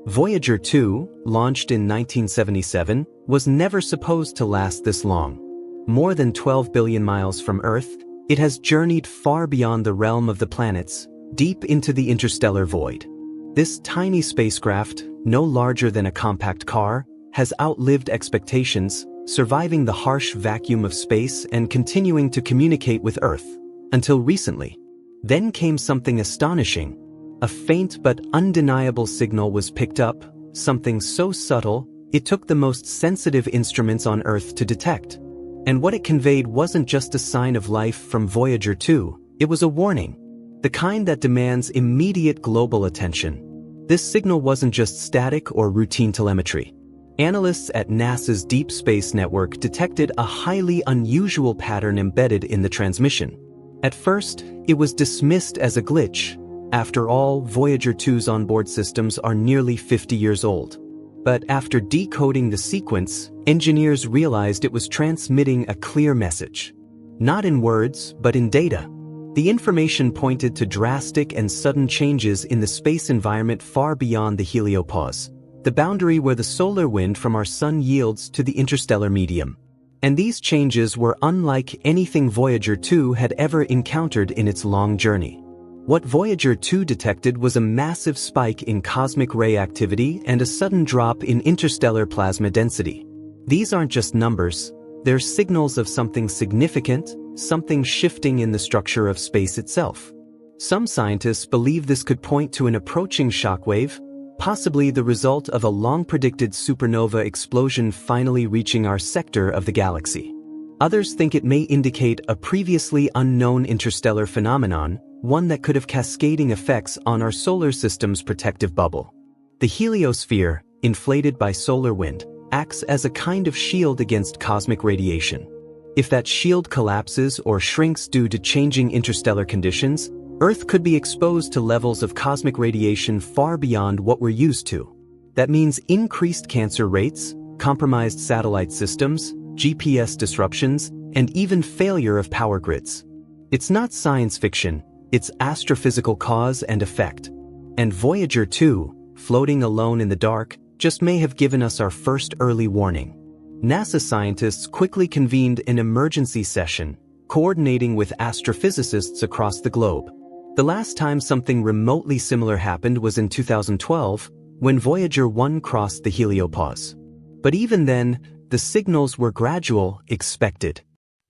Voyager 2, launched in 1977, was never supposed to last this long. More than 12 billion miles from Earth, it has journeyed far beyond the realm of the planets, deep into the interstellar void. This tiny spacecraft, no larger than a compact car, has outlived expectations, surviving the harsh vacuum of space and continuing to communicate with Earth, until recently. Then came something astonishing. A faint but undeniable signal was picked up, something so subtle, it took the most sensitive instruments on Earth to detect. And what it conveyed wasn't just a sign of life from Voyager 2, it was a warning. The kind that demands immediate global attention. This signal wasn't just static or routine telemetry. Analysts at NASA's Deep Space Network detected a highly unusual pattern embedded in the transmission. At first, it was dismissed as a glitch. After all, Voyager 2's onboard systems are nearly 50 years old. But after decoding the sequence, engineers realized it was transmitting a clear message. Not in words, but in data. The information pointed to drastic and sudden changes in the space environment far beyond the heliopause, the boundary where the solar wind from our sun yields to the interstellar medium. And these changes were unlike anything Voyager 2 had ever encountered in its long journey. What Voyager 2 detected was a massive spike in cosmic ray activity and a sudden drop in interstellar plasma density. These aren't just numbers, they're signals of something significant, something shifting in the structure of space itself. Some scientists believe this could point to an approaching shockwave, possibly the result of a long-predicted supernova explosion finally reaching our sector of the galaxy. Others think it may indicate a previously unknown interstellar phenomenon, one that could have cascading effects on our solar system's protective bubble. The heliosphere, inflated by solar wind, acts as a kind of shield against cosmic radiation. If that shield collapses or shrinks due to changing interstellar conditions, Earth could be exposed to levels of cosmic radiation far beyond what we're used to. That means increased cancer rates, compromised satellite systems, GPS disruptions, and even failure of power grids. It's not science fiction. It's astrophysical cause and effect. And Voyager 2, floating alone in the dark, just may have given us our first early warning. NASA scientists quickly convened an emergency session, coordinating with astrophysicists across the globe. The last time something remotely similar happened was in 2012, when Voyager 1 crossed the heliopause. But even then, the signals were gradual, expected.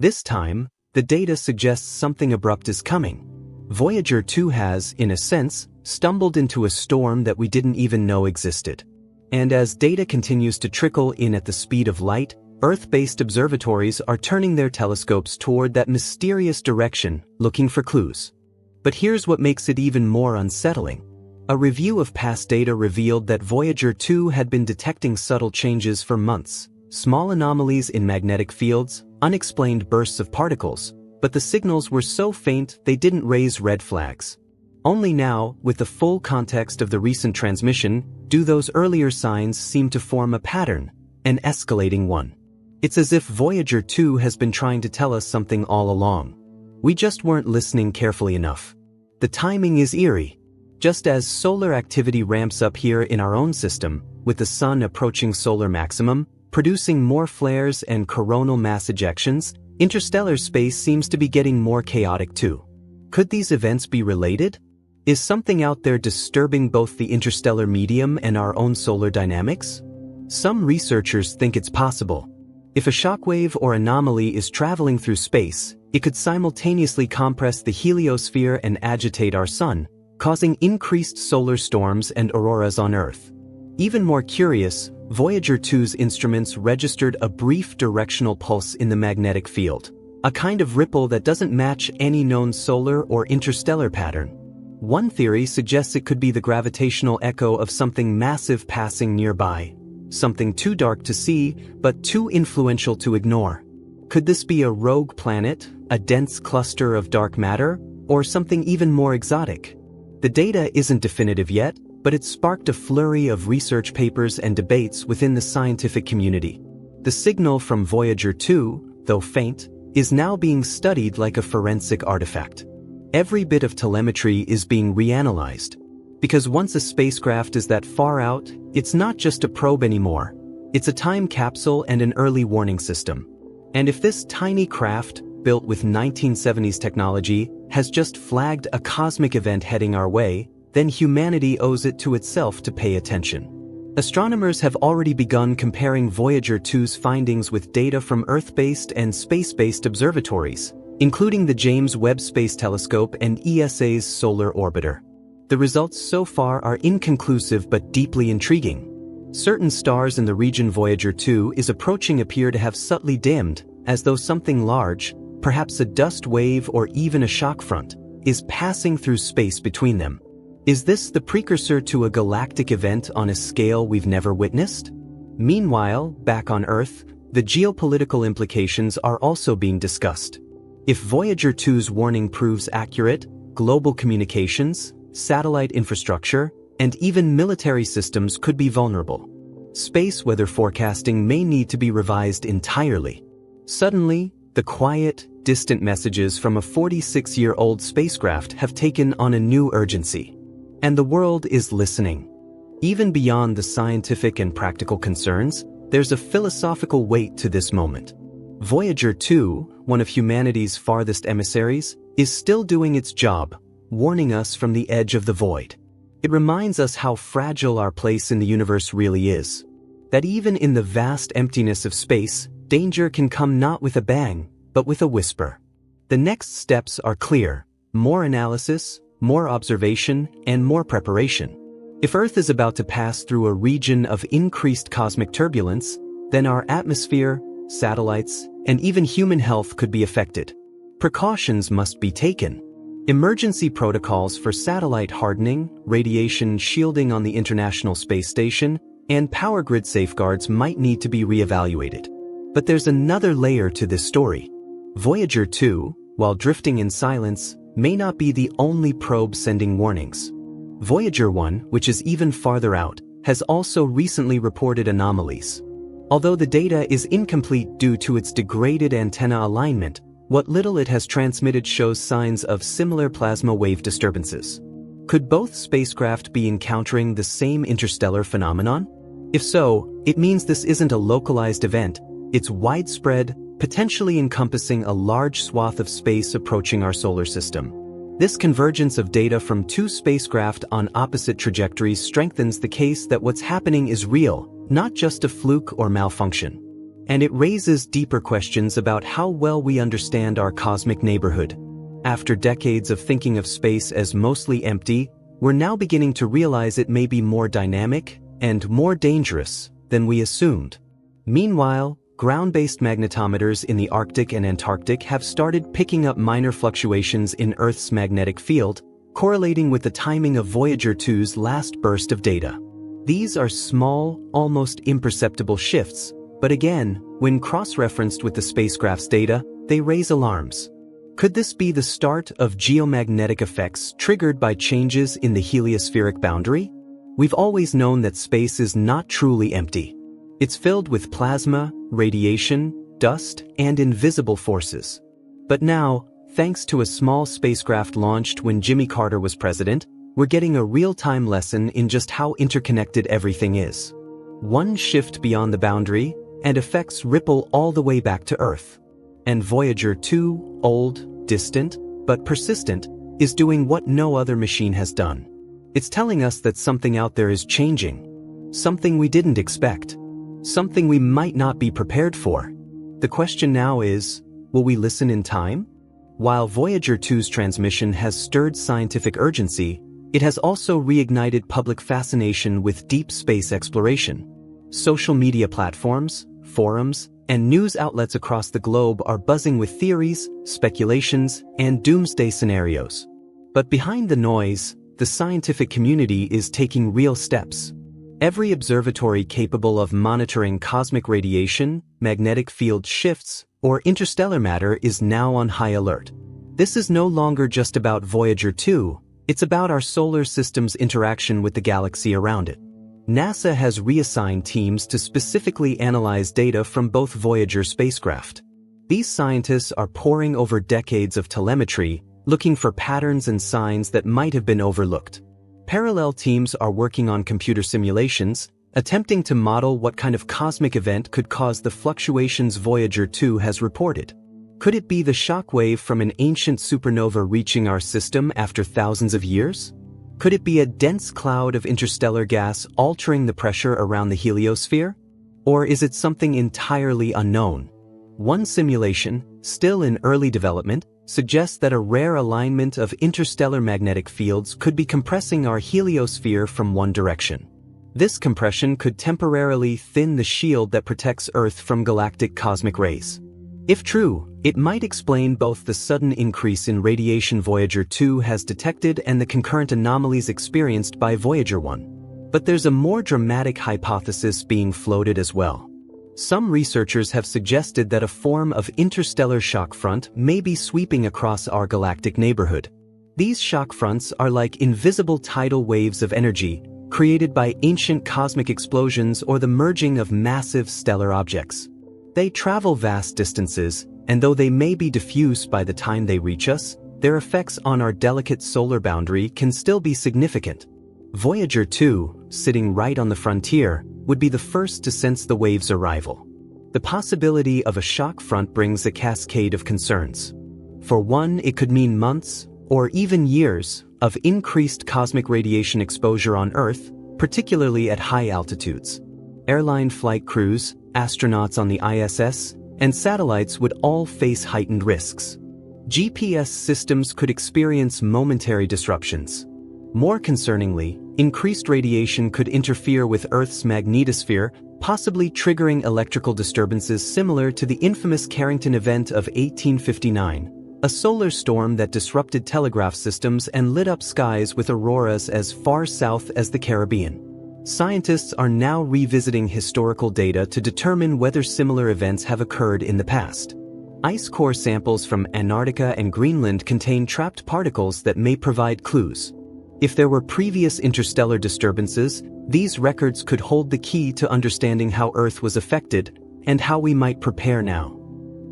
This time, the data suggests something abrupt is coming. Voyager 2 has, in a sense, stumbled into a storm that we didn't even know existed. And as data continues to trickle in at the speed of light, Earth-based observatories are turning their telescopes toward that mysterious direction, looking for clues. But here's what makes it even more unsettling. A review of past data revealed that Voyager 2 had been detecting subtle changes for months, small anomalies in magnetic fields, unexplained bursts of particles, but the signals were so faint they didn't raise red flags. Only now, with the full context of the recent transmission, do those earlier signs seem to form a pattern, an escalating one. It's as if Voyager 2 has been trying to tell us something all along. We just weren't listening carefully enough. The timing is eerie. Just as solar activity ramps up here in our own system, with the sun approaching solar maximum, producing more flares and coronal mass ejections, interstellar space seems to be getting more chaotic too. Could these events be related? Is something out there disturbing both the interstellar medium and our own solar dynamics? Some researchers think it's possible. If a shockwave or anomaly is traveling through space, it could simultaneously compress the heliosphere and agitate our sun, causing increased solar storms and auroras on Earth. Even more curious, Voyager 2's instruments registered a brief directional pulse in the magnetic field, a kind of ripple that doesn't match any known solar or interstellar pattern. One theory suggests it could be the gravitational echo of something massive passing nearby, something too dark to see, but too influential to ignore. Could this be a rogue planet, a dense cluster of dark matter, or something even more exotic? The data isn't definitive yet, but it sparked a flurry of research papers and debates within the scientific community. The signal from Voyager 2, though faint, is now being studied like a forensic artifact. Every bit of telemetry is being reanalyzed. Because once a spacecraft is that far out, it's not just a probe anymore. It's a time capsule and an early warning system. And if this tiny craft, built with 1970s technology, has just flagged a cosmic event heading our way, then humanity owes it to itself to pay attention. Astronomers have already begun comparing Voyager 2's findings with data from Earth-based and space-based observatories, including the James Webb Space Telescope and ESA's Solar Orbiter. The results so far are inconclusive but deeply intriguing. Certain stars in the region Voyager 2 is approaching appear to have subtly dimmed, as though something large, perhaps a dust wave or even a shock front, is passing through space between them. Is this the precursor to a galactic event on a scale we've never witnessed? Meanwhile, back on Earth, the geopolitical implications are also being discussed. If Voyager 2's warning proves accurate, global communications, satellite infrastructure, and even military systems could be vulnerable. Space weather forecasting may need to be revised entirely. Suddenly, the quiet, distant messages from a 46-year-old spacecraft have taken on a new urgency. And the world is listening. Even beyond the scientific and practical concerns, there's a philosophical weight to this moment. Voyager 2, one of humanity's farthest emissaries, is still doing its job, warning us from the edge of the void. It reminds us how fragile our place in the universe really is. That even in the vast emptiness of space, danger can come not with a bang, but with a whisper. The next steps are clear: more analysis, more observation, and more preparation. If Earth is about to pass through a region of increased cosmic turbulence, then our atmosphere, satellites, and even human health could be affected. Precautions must be taken. Emergency protocols for satellite hardening, radiation shielding on the International Space Station, and power grid safeguards might need to be reevaluated. But there's another layer to this story. Voyager 2, while drifting in silence, may not be the only probe sending warnings. Voyager 1, which is even farther out, has also recently reported anomalies. Although the data is incomplete due to its degraded antenna alignment, what little it has transmitted shows signs of similar plasma wave disturbances. Could both spacecraft be encountering the same interstellar phenomenon? If so, it means this isn't a localized event, it's widespread, potentially encompassing a large swath of space approaching our solar system. This convergence of data from two spacecraft on opposite trajectories strengthens the case that what's happening is real, not just a fluke or malfunction. And it raises deeper questions about how well we understand our cosmic neighborhood. After decades of thinking of space as mostly empty, we're now beginning to realize it may be more dynamic and more dangerous than we assumed. Meanwhile, ground-based magnetometers in the Arctic and Antarctic have started picking up minor fluctuations in Earth's magnetic field, correlating with the timing of Voyager 2's last burst of data. These are small, almost imperceptible shifts, but again, when cross-referenced with the spacecraft's data, they raise alarms. Could this be the start of geomagnetic effects triggered by changes in the heliospheric boundary? We've always known that space is not truly empty. It's filled with plasma, radiation, dust, and invisible forces. But now, thanks to a small spacecraft launched when Jimmy Carter was president, we're getting a real-time lesson in just how interconnected everything is. One shift beyond the boundary, and effects ripple all the way back to Earth. And Voyager 2, old, distant, but persistent, is doing what no other machine has done. It's telling us that something out there is changing. Something we didn't expect. Something we might not be prepared for. The question now is, will we listen in time? While Voyager 2's transmission has stirred scientific urgency, it has also reignited public fascination with deep space exploration. Social media platforms, forums, and news outlets across the globe are buzzing with theories, speculations, and doomsday scenarios. But behind the noise, the scientific community is taking real steps. Every observatory capable of monitoring cosmic radiation, magnetic field shifts, or interstellar matter is now on high alert. This is no longer just about Voyager 2, it's about our solar system's interaction with the galaxy around it. NASA has reassigned teams to specifically analyze data from both Voyager spacecraft. These scientists are poring over decades of telemetry, looking for patterns and signs that might have been overlooked. Parallel teams are working on computer simulations, attempting to model what kind of cosmic event could cause the fluctuations Voyager 2 has reported. Could it be the shock wave from an ancient supernova reaching our system after thousands of years? Could it be a dense cloud of interstellar gas altering the pressure around the heliosphere? Or is it something entirely unknown? One simulation, still in early development, suggests that a rare alignment of interstellar magnetic fields could be compressing our heliosphere from one direction. This compression could temporarily thin the shield that protects Earth from galactic cosmic rays. If true, it might explain both the sudden increase in radiation Voyager 2 has detected and the concurrent anomalies experienced by Voyager 1. But there's a more dramatic hypothesis being floated as well. Some researchers have suggested that a form of interstellar shock front may be sweeping across our galactic neighborhood. These shock fronts are like invisible tidal waves of energy, created by ancient cosmic explosions or the merging of massive stellar objects. They travel vast distances, and though they may be diffuse by the time they reach us, their effects on our delicate solar boundary can still be significant. Voyager 2, sitting right on the frontier, would be the first to sense the wave's arrival. The possibility of a shock front brings a cascade of concerns. For one, it could mean months, or even years, of increased cosmic radiation exposure on Earth, particularly at high altitudes. Airline flight crews, astronauts on the ISS, and satellites would all face heightened risks. GPS systems could experience momentary disruptions. More concerningly, increased radiation could interfere with Earth's magnetosphere, possibly triggering electrical disturbances similar to the infamous Carrington event of 1859. A solar storm that disrupted telegraph systems and lit up skies with auroras as far south as the Caribbean. Scientists are now revisiting historical data to determine whether similar events have occurred in the past. Ice core samples from Antarctica and Greenland contain trapped particles that may provide clues. If there were previous interstellar disturbances, these records could hold the key to understanding how Earth was affected and how we might prepare now.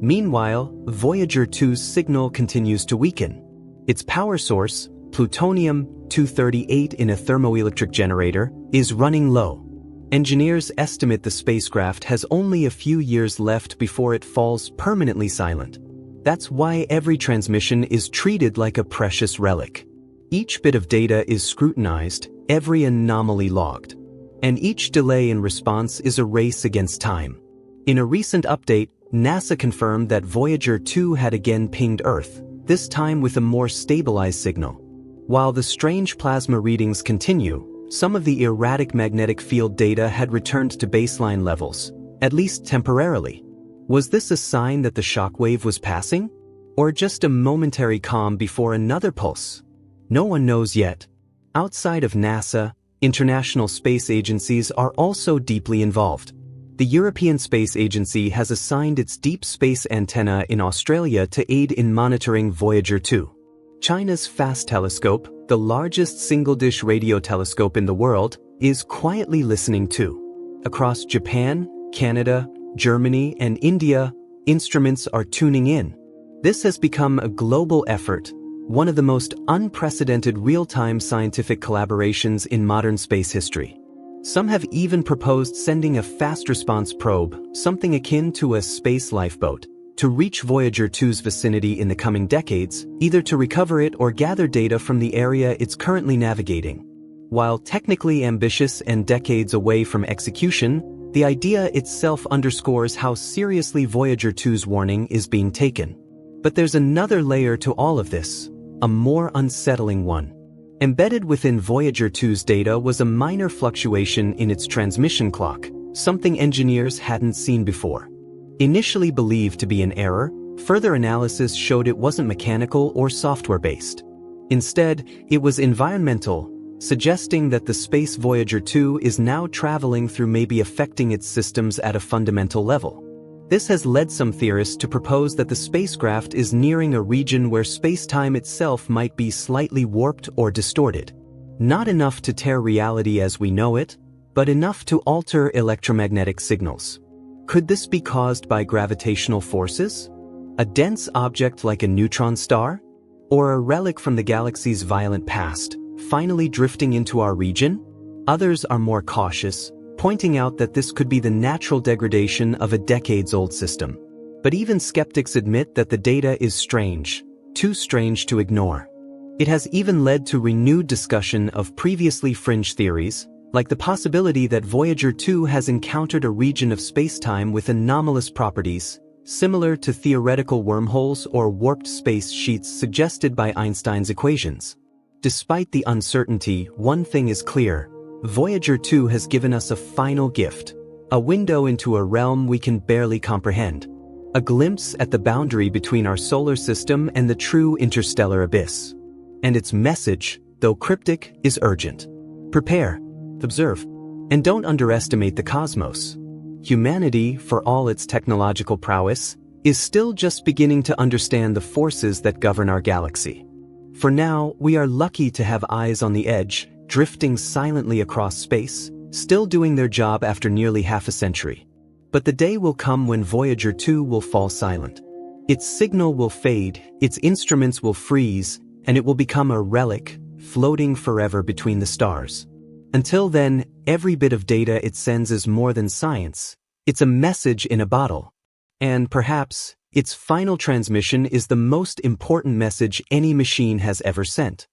Meanwhile, Voyager 2's signal continues to weaken. Its power source, plutonium-238 in a thermoelectric generator, is running low. Engineers estimate the spacecraft has only a few years left before it falls permanently silent. That's why every transmission is treated like a precious relic. Each bit of data is scrutinized, every anomaly logged. And each delay in response is a race against time. In a recent update, NASA confirmed that Voyager 2 had again pinged Earth, this time with a more stabilized signal. While the strange plasma readings continue, some of the erratic magnetic field data had returned to baseline levels, at least temporarily. Was this a sign that the shockwave was passing? Or just a momentary calm before another pulse? No one knows yet. Outside of NASA, international space agencies are also deeply involved. The European Space Agency has assigned its deep space antenna in Australia to aid in monitoring Voyager 2. China's FAST telescope, the largest single-dish radio telescope in the world, is quietly listening too. Across Japan, Canada, Germany, and India, instruments are tuning in. This has become a global effort, one of the most unprecedented real-time scientific collaborations in modern space history. Some have even proposed sending a fast-response probe, something akin to a space lifeboat, to reach Voyager 2's vicinity in the coming decades, either to recover it or gather data from the area it's currently navigating. While technically ambitious and decades away from execution, the idea itself underscores how seriously Voyager 2's warning is being taken. But there's another layer to all of this, a more unsettling one. Embedded within Voyager 2's data was a minor fluctuation in its transmission clock, something engineers hadn't seen before. Initially believed to be an error, further analysis showed it wasn't mechanical or software-based. Instead, it was environmental, suggesting that the space Voyager 2 is now traveling through maybe affecting its systems at a fundamental level. This has led some theorists to propose that the spacecraft is nearing a region where space-time itself might be slightly warped or distorted. Not enough to tear reality as we know it, but enough to alter electromagnetic signals. Could this be caused by gravitational forces? A dense object like a neutron star? Or a relic from the galaxy's violent past, finally drifting into our region? Others are more cautious, pointing out that this could be the natural degradation of a decades-old system. But even skeptics admit that the data is strange, too strange to ignore. It has even led to renewed discussion of previously fringe theories, like the possibility that Voyager 2 has encountered a region of spacetime with anomalous properties, similar to theoretical wormholes or warped space sheets suggested by Einstein's equations. Despite the uncertainty, one thing is clear: Voyager 2 has given us a final gift, a window into a realm we can barely comprehend, a glimpse at the boundary between our solar system and the true interstellar abyss. And its message, though cryptic, is urgent. Prepare, observe, and don't underestimate the cosmos. Humanity, for all its technological prowess, is still just beginning to understand the forces that govern our galaxy. For now, we are lucky to have eyes on the edge, drifting silently across space, still doing their job after nearly half a century. But the day will come when Voyager 2 will fall silent. Its signal will fade, its instruments will freeze, and it will become a relic, floating forever between the stars. Until then, every bit of data it sends is more than science. It's a message in a bottle. And perhaps, its final transmission is the most important message any machine has ever sent.